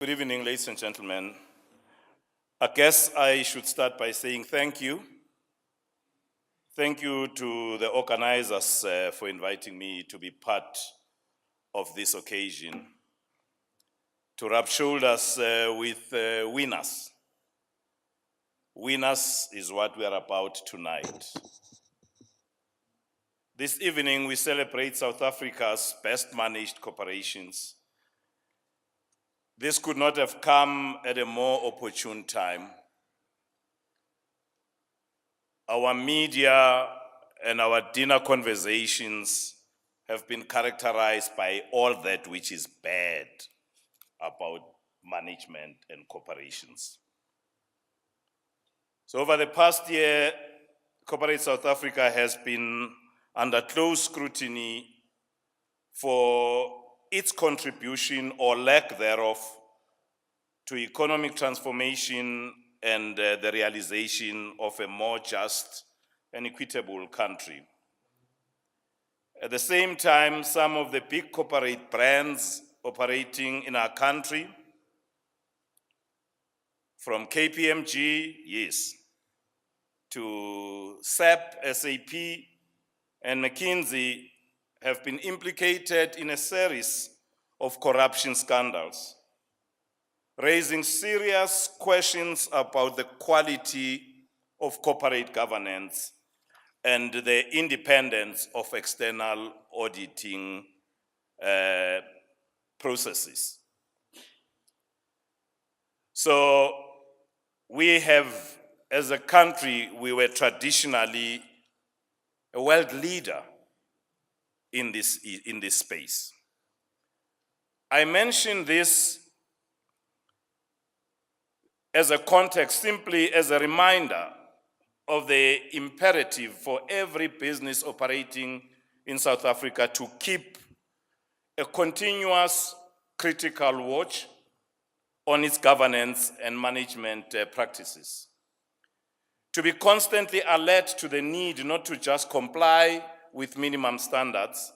Good evening, ladies and gentlemen. I guess I should start by saying thank you. Thank you to the organizers for inviting me to be part of this occasion, to rub shoulders with winners. Winners is what we are about tonight. This evening, we celebrate South Africa's best managed corporations. This could not have come at a more opportune time. Our media and our dinner conversations have been characterized by all that which is bad about management and corporations. So over the past year, corporate South Africa has been under close scrutiny for its contribution or lack thereof to economic transformation and the realization of a more just and equitable country. At the same time, some of the big corporate brands operating in our country, from KPMG, yes, to SAP, and McKinsey, have been implicated in a series of corruption scandals, raising serious questions about the quality of corporate governance and the independence of external auditing processes. So we have, as a country, we were traditionally a world leader in this space. I mention this as a context, simply as a reminder of the imperative for every business operating in South Africa to keep a continuous critical watch on its governance and management practices. To be constantly alert to the need not to just comply with minimum standards,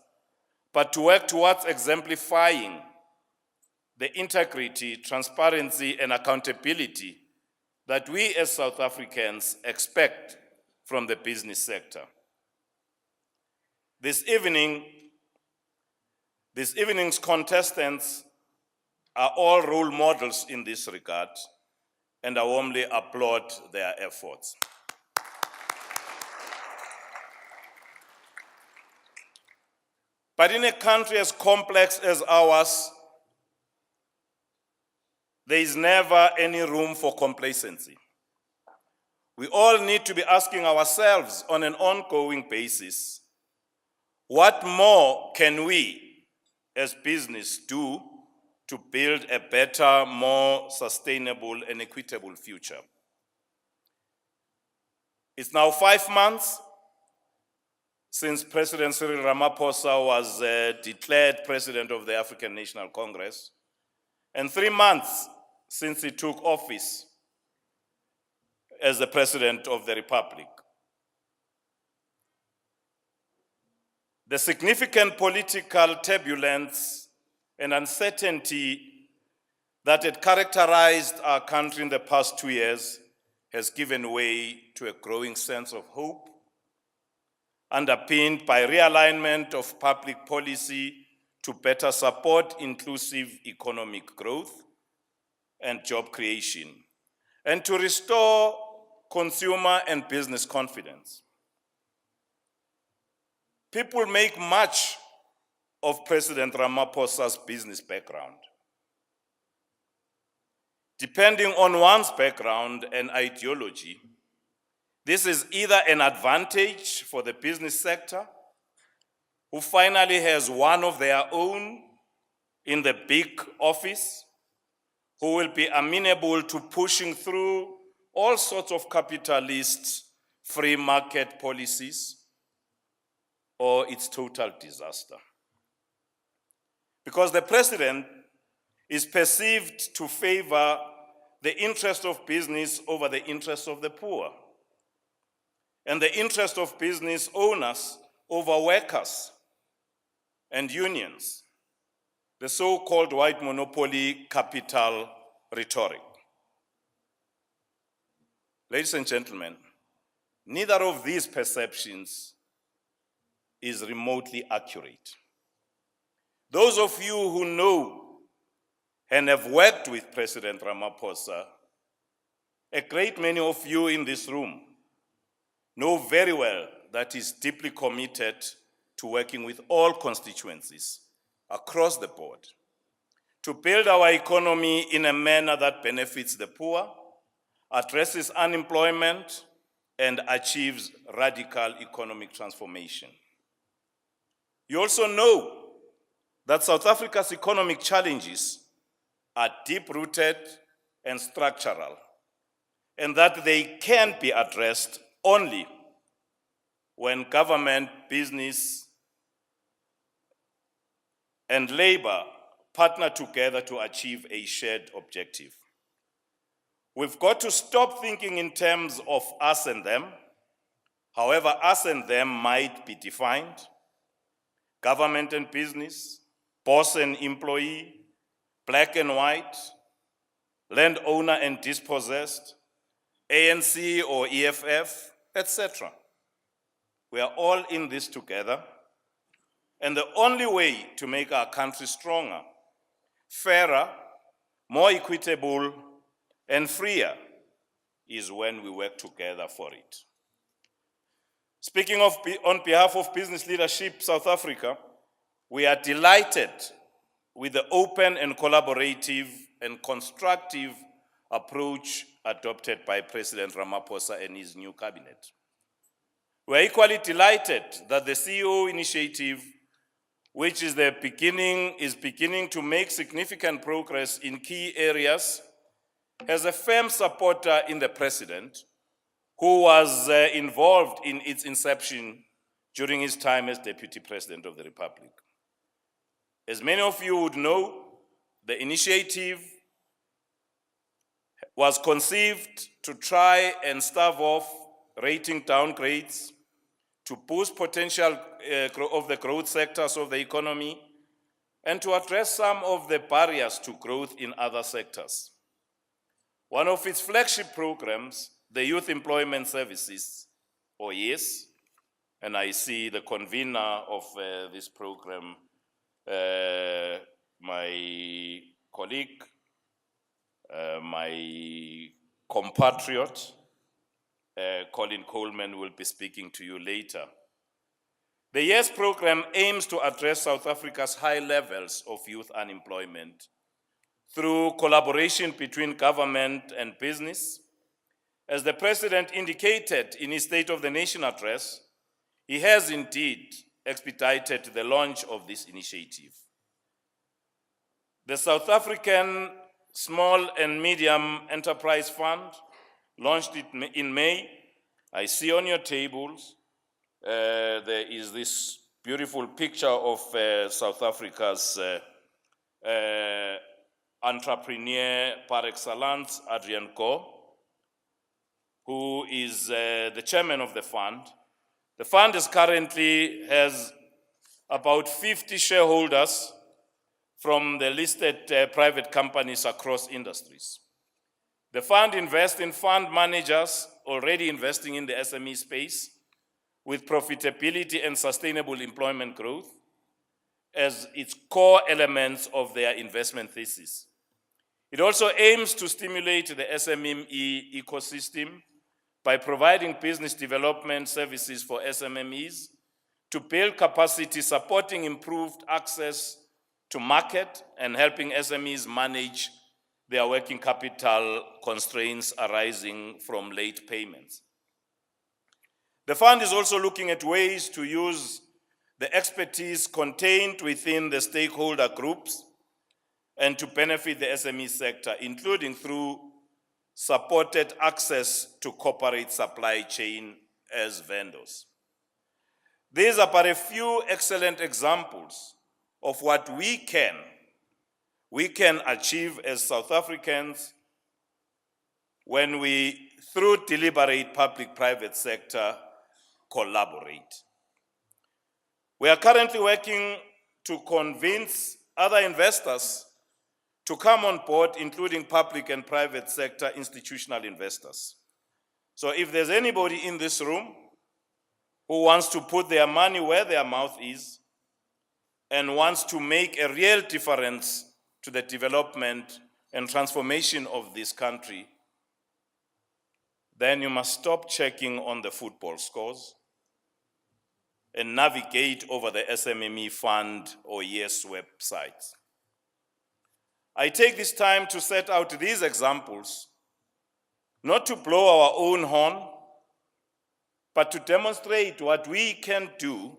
but to work towards exemplifying the integrity, transparency, and accountability that we as South Africans expect from the business sector. This evening's contestants are all role models in this regard, and I warmly applaud their efforts. But in a country as complex as ours, there is never any room for complacency. We all need to be asking ourselves on an ongoing basis, what more can we as business do to build a better, more sustainable and equitable future? It's now 5 months since President Cyril Ramaphosa was declared President of the African National Congress, and 3 months since he took office as the President of the Republic. The significant political turbulence and uncertainty that had characterized our country in the past 2 years has given way to a growing sense of hope, underpinned by realignment of public policy to better support inclusive economic growth and job creation, and to restore consumer and business confidence. People make much of President Ramaphosa's business background. Depending on one's background and ideology, this is either an advantage for the business sector, who finally has one of their own in the big office, who will be amenable to pushing through all sorts of capitalist free market policies, or its total disaster. Because the president is perceived to favor the interest of business over the interest of the poor, and the interest of business owners over workers and unions. the so-called white monopoly capital rhetoric. Ladies and gentlemen, neither of these perceptions is remotely accurate. Those of you who know and have worked with President Ramaphosa, a great many of you in this room know very well that he's deeply committed to working with all constituencies across the board to build our economy in a manner that benefits the poor, addresses unemployment, and achieves radical economic transformation. You also know that South Africa's economic challenges are deep-rooted and structural, and that they can be addressed only when government, business, and labor partner together to achieve a shared objective. We've got to stop thinking in terms of us and them, however us and them might be defined: government and business, boss and employee, black and white, landowner and dispossessed, ANC or EFF, etc. We are all in this together, and the only way to make our country stronger, fairer, more equitable, and freer is when we work together for it. Speaking on behalf of Business Leadership South Africa, we are delighted with the open and collaborative and constructive approach adopted by President Ramaphosa and his new cabinet. We are equally delighted that the CEO initiative, which is beginning to make significant progress in key areas, has a firm supporter in the President, who was involved in its inception during his time as Deputy President of the Republic. As many of you would know, the initiative was conceived to try and stave off rating downgrades, to boost potential of the growth sectors of the economy, and to address some of the barriers to growth in other sectors. One of its flagship programs, the Youth Employment Services, or YES, and I see the convener of this program, my colleague, my compatriot, Colin Coleman, will be speaking to you later. The YES program aims to address South Africa's high levels of youth unemployment through collaboration between government and business. As the President indicated in his State of the Nation address, he has indeed expedited the launch of this initiative. The South African Small and Medium Enterprise Fund launched it in May. I see on your tables, there is this beautiful picture of South Africa's entrepreneur par excellence, Adrian Go, who is the chairman of the fund. The fund currently has about 50 shareholders from the listed private companies across industries. The fund invests in fund managers already investing in the SME space with profitability and sustainable employment growth as its core elements of their investment thesis. It also aims to stimulate the SME ecosystem by providing business development services for SMMEs to build capacity, supporting improved access to market and helping SMEs manage their working capital constraints arising from late payments. The fund is also looking at ways to use the expertise contained within the stakeholder groups and to benefit the SME sector, including through supported access to corporate supply chain as vendors. These are but a few excellent examples of what we can achieve as South Africans when we, through deliberate public-private sector, collaborate. We are currently working to convince other investors to come on board, including public and private sector institutional investors. So if there's anybody in this room who wants to put their money where their mouth is and wants to make a real difference to the development and transformation of this country, then you must stop checking on the football scores and navigate over the SMME Fund or YES websites. I take this time to set out these examples, not to blow our own horn, but to demonstrate what we can do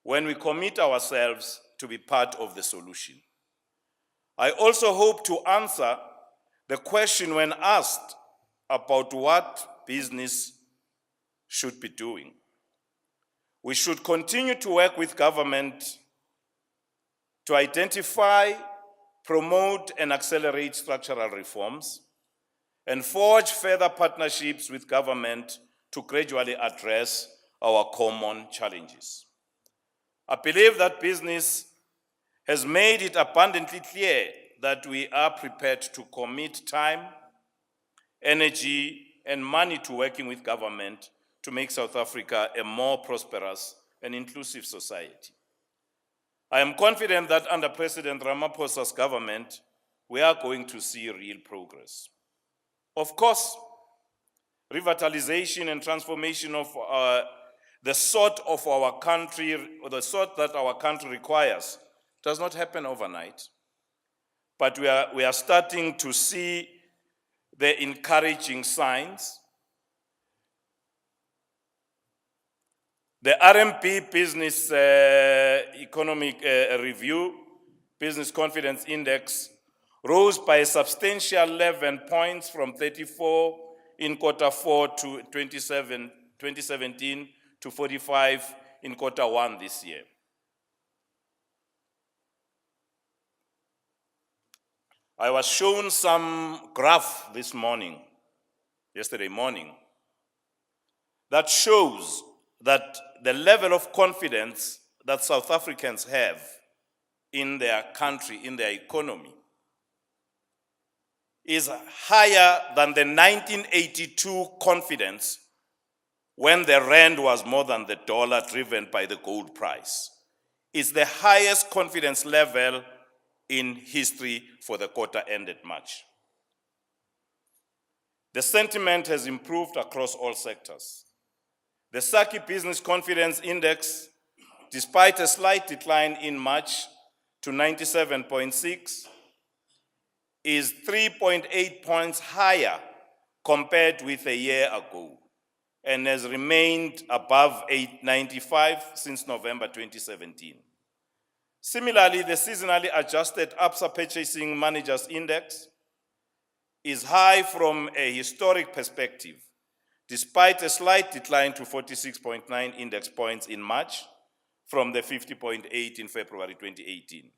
when we commit ourselves to be part of the solution. I also hope to answer the question when asked about what business should be doing. We should continue to work with government to identify, promote, and accelerate structural reforms, and forge further partnerships with government to gradually address our common challenges. I believe that business has made it abundantly clear that we are prepared to commit time, energy, and money to working with government to make South Africa a more prosperous and inclusive society. I am confident that under President Ramaphosa's government, we are going to see real progress. Of course, revitalization and transformation of the sort of our country, or the sort that our country requires, does not happen overnight. But we are starting to see the encouraging signs. The RMB Business Economic Review, Business Confidence Index, rose by a substantial 11 points from 34 in quarter 4 to 2017 to 45 in quarter 1 this year. I was shown some graph yesterday morning, that shows that the level of confidence that South Africans have in their country, in their economy, is higher than the 1982 confidence when the rand was more than the dollar, driven by the gold price. It's the highest confidence level in history for the quarter ended March. The sentiment has improved across all sectors. The SACI Business Confidence Index, despite a slight decline in March to 97.6, is 3.8 points higher compared with a year ago, and has remained above 95 since November 2017. Similarly, the seasonally adjusted ABSA Purchasing Managers Index is high from a historic perspective, despite a slight decline to 46.9 index points in March from the 50.8 in February 2018.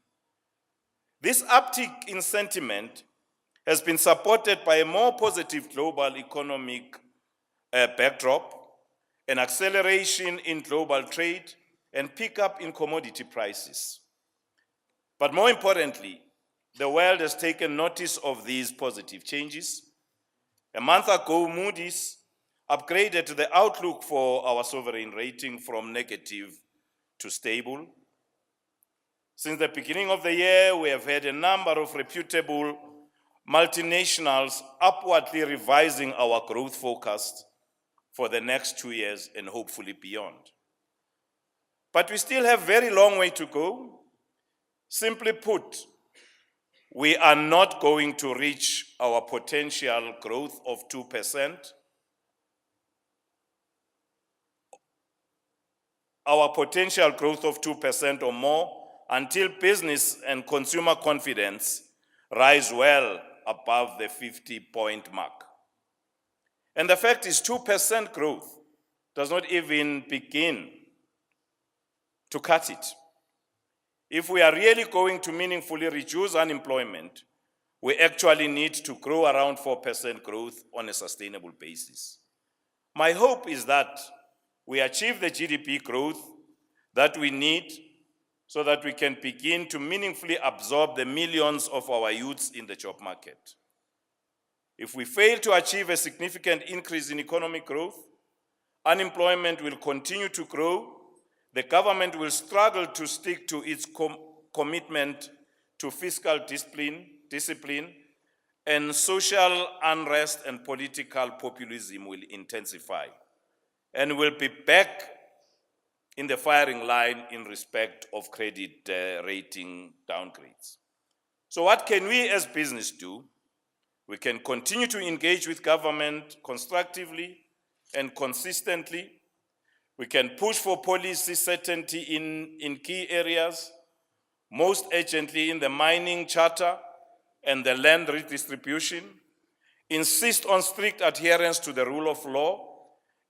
This uptick in sentiment has been supported by a more positive global economic backdrop, an acceleration in global trade, and pickup in commodity prices. But more importantly, the world has taken notice of these positive changes. A month ago, Moody's upgraded the outlook for our sovereign rating from negative to stable. Since the beginning of the year, we have had a number of reputable multinationals upwardly revising our growth forecast for the next 2 years and hopefully beyond. But we still have a very long way to go. Simply put, we are not going to reach our potential growth of 2%. Our potential growth of 2% or more until business and consumer confidence rise well above the 50-point mark. And the fact is, 2% growth does not even begin to cut it. If we are really going to meaningfully reduce unemployment, we actually need to grow around 4% growth on a sustainable basis. My hope is that we achieve the GDP growth that we need so that we can begin to meaningfully absorb the millions of our youths in the job market. If we fail to achieve a significant increase in economic growth, unemployment will continue to grow, the government will struggle to stick to its commitment to fiscal discipline, and social unrest and political populism will intensify, and will be back in the firing line in respect of credit rating downgrades. So what can we as business do? We can continue to engage with government constructively and consistently. We can push for policy certainty in key areas, most urgently in the mining charter and the land redistribution, insist on strict adherence to the rule of law,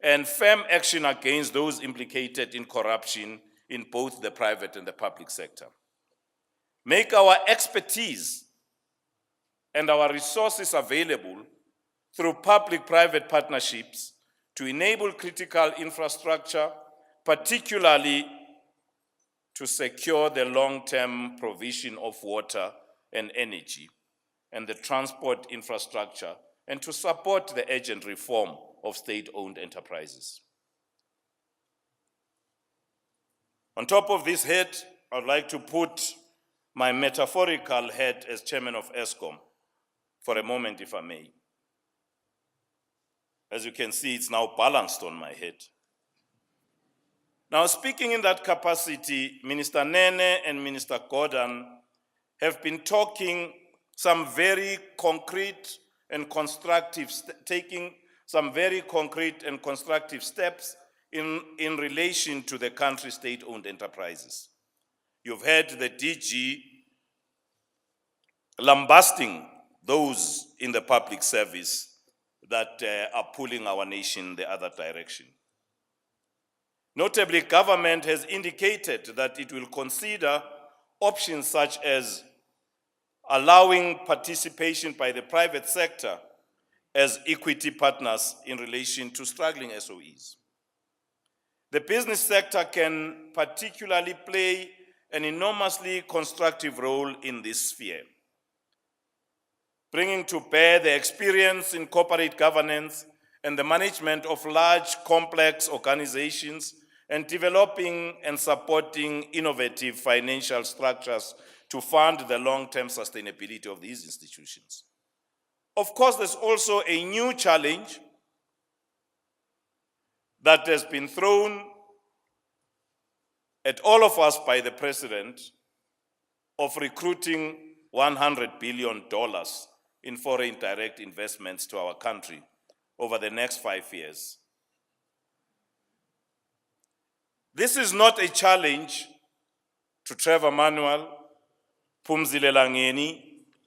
and firm action against those implicated in corruption in both the private and the public sector. Make our expertise and our resources available through public-private partnerships to enable critical infrastructure, particularly to secure the long-term provision of water and energy and the transport infrastructure, and to support the urgent reform of state-owned enterprises. On top of this head, I'd like to put my metaphorical head as chairman of Eskom for a moment, if I may. As you can see, it's now balanced on my head. Now, speaking in that capacity, Minister Nene and Minister Gordon have been taking some very concrete and constructive steps in relation to the country's state-owned enterprises. You've heard the DG lambasting those in the public service that are pulling our nation the other direction. Notably, government has indicated that it will consider options such as allowing participation by the private sector as equity partners in relation to struggling SOEs. The business sector can particularly play an enormously constructive role in this sphere, bringing to bear the experience in corporate governance and the management of large, complex organizations, and developing and supporting innovative financial structures to fund the long-term sustainability of these institutions. Of course, there's also a new challenge that has been thrown at all of us by the President of recruiting $100 billion in foreign direct investments to our country over the next 5 years. This is not a challenge to Trevor Manuel, Phumzile Langeni,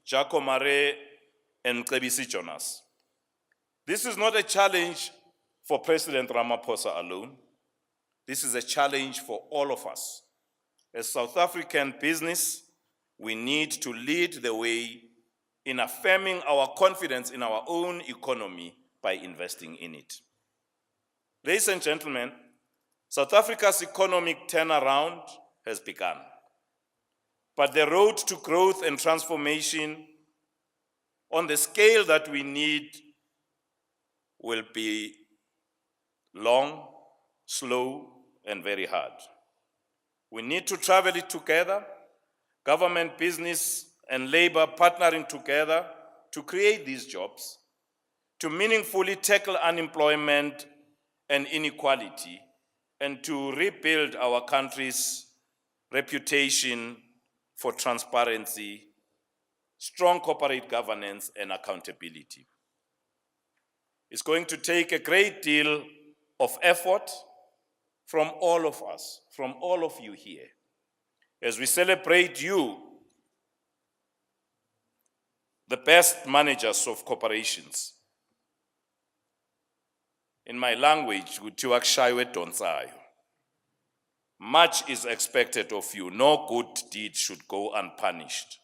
Jaco Mare, and Cebisi Jonas. This is not a challenge for President Ramaphosa alone. This is a challenge for all of us. As South African business, we need to lead the way in affirming our confidence in our own economy by investing in it. Ladies and gentlemen, South Africa's economic turnaround has begun. But the road to growth and transformation on the scale that we need will be long, slow, and very hard. We need to travel it together, government, business, and labor partnering together to create these jobs, to meaningfully tackle unemployment and inequality, and to rebuild our country's reputation for transparency, strong corporate governance, and accountability. It's going to take a great deal of effort from all of us, from all of you here, as we celebrate you, the best managers of corporations. In my language, much is expected of you. No good deed should go unpunished.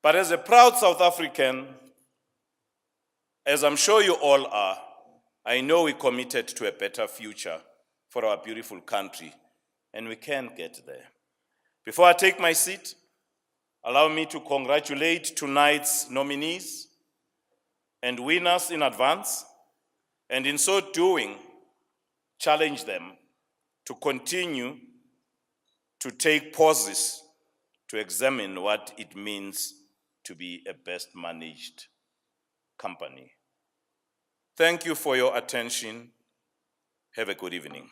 But as a proud South African, as I'm sure you all are, I know we're committed to a better future for our beautiful country and we can get there. Before I take my seat, allow me to congratulate tonight's nominees and winners in advance, and in so doing, challenge them to continue to take pauses to examine what it means to be a best managed company. Thank you for your attention. Have a good evening.